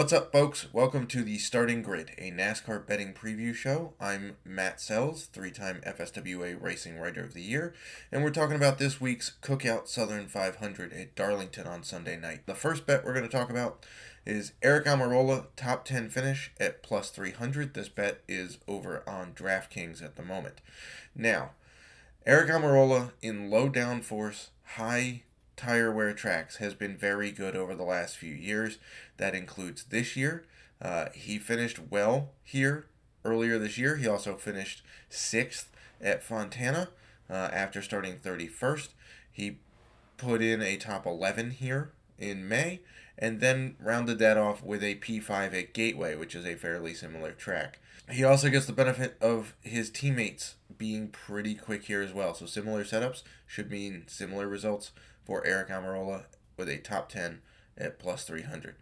What's up, folks? Welcome to the Starting Grid, a NASCAR betting preview show. I'm Matt Selz, three-time FSWA Racing Writer of the Year, and we're talking about this week's Cookout Southern 500 at Darlington on Sunday night. The first bet we're going to talk about is Aric Almirola top 10 finish at plus 300. This bet is over on DraftKings at the moment. Now, Aric Almirola in low downforce, high tire wear tracks has been very good over the last few years. That includes this year. He finished well here earlier this year. He also finished 6th at Fontana after starting 31st. He put in a top 11 here in May and then rounded that off with a P5 at Gateway, which is a fairly similar track. He also gets the benefit of his teammates being pretty quick here as well. So similar setups should mean similar results for Aric Almirola with a top 10 at plus 300.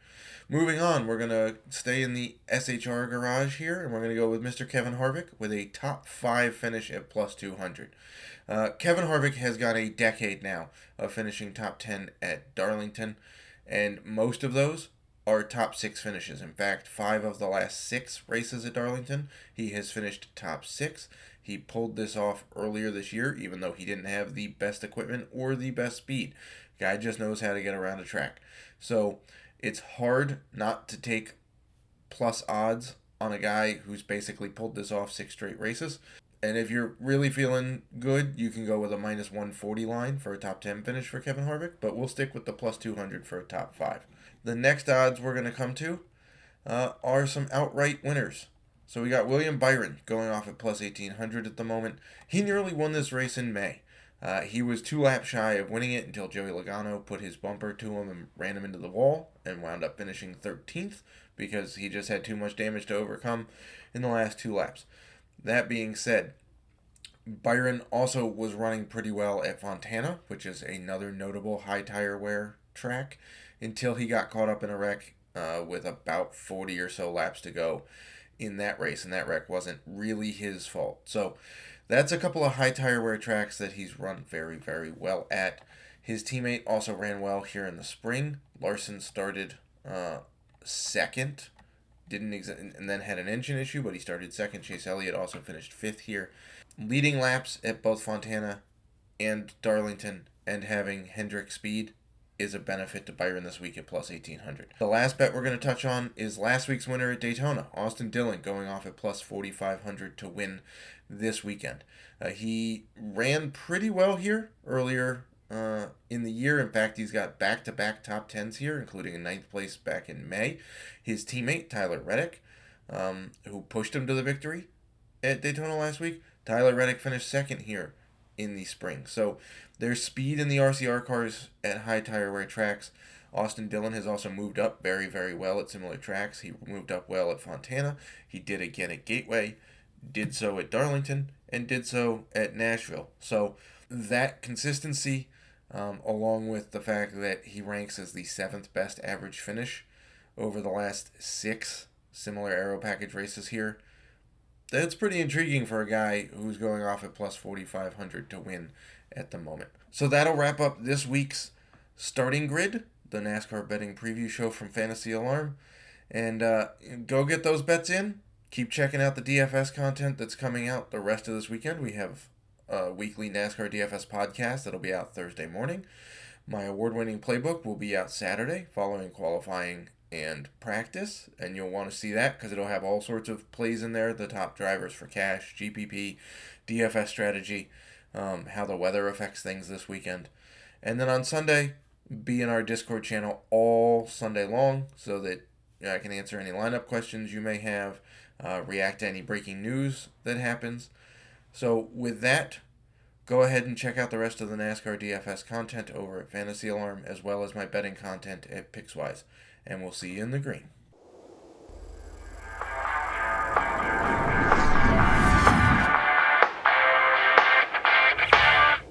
Moving on, we're going to stay in the SHR garage here, and we're going to go with Mr. Kevin Harvick with a top 5 finish at plus 200. Kevin Harvick has got a decade now of finishing top 10 at Darlington, and most of those are top 6 finishes. In fact, 5 of the last 6 races at Darlington, he has finished top 6. He pulled this off earlier this year, even though he didn't have the best equipment or the best speed. Guy just knows how to get around a track. So it's hard not to take plus odds on a guy who's basically pulled this off 6 straight races. And if you're really feeling good, you can go with a minus 140 line for a top 10 finish for Kevin Harvick, but we'll stick with the plus 200 for a top 5. The next odds we're going to come to are some outright winners. So we got William Byron going off at plus 1,800 at the moment. He nearly won this race in May. He was 2 laps shy of winning it until Joey Logano put his bumper to him and ran him into the wall and wound up finishing 13th because he just had too much damage to overcome in the last 2 laps. That being said, Byron also was running pretty well at Fontana, which is another notable high tire wear track, until he got caught up in a wreck with about 40 or so laps to go in that race, and that wreck wasn't really his fault. So that's a couple of high tire wear tracks that he's run very, very well at. His teammate also ran well here in the spring. Larson started second, and then had an engine issue, but he started second. Chase Elliott also finished 5th here. Leading laps at both Fontana and Darlington and having Hendrick speed is a benefit to Byron this week at plus 1,800. The last bet we're going to touch on is last week's winner at Daytona, Austin Dillon, going off at plus 4,500 to win this weekend. He ran pretty well here earlier in the year. In fact, he's got back-to-back top 10s here, including a 9th place back in May. His teammate, Tyler Reddick, who pushed him to the victory at Daytona last week, Tyler Reddick finished 2nd here in the spring. So there's speed in the RCR cars at high tire wear tracks. Austin Dillon has also moved up very, very well at similar tracks. He moved up well at Fontana. He did again at Gateway, did so at Darlington, and did so at Nashville. So that consistency, along with the fact that he ranks as the 7th best average finish over the last 6 similar aero package races here, that's pretty intriguing for a guy who's going off at plus 4,500 to win at the moment. So that'll wrap up this week's Starting Grid, the NASCAR betting preview show from Fantasy Alarm. And go get those bets in. Keep checking out the DFS content that's coming out the rest of this weekend. We have a weekly NASCAR DFS podcast that'll be out Thursday morning. My award-winning playbook will be out Saturday following qualifying and practice, and you'll want to see that because it'll have all sorts of plays in there, the top drivers for cash, GPP, DFS strategy, how the weather affects things this weekend. And then on Sunday, be in our Discord channel all Sunday long so that I can answer any lineup questions you may have, react to any breaking news that happens. So with that, go ahead and check out the rest of the NASCAR DFS content over at Fantasy Alarm, as well as my betting content at Pickswise. And we'll see you in the green.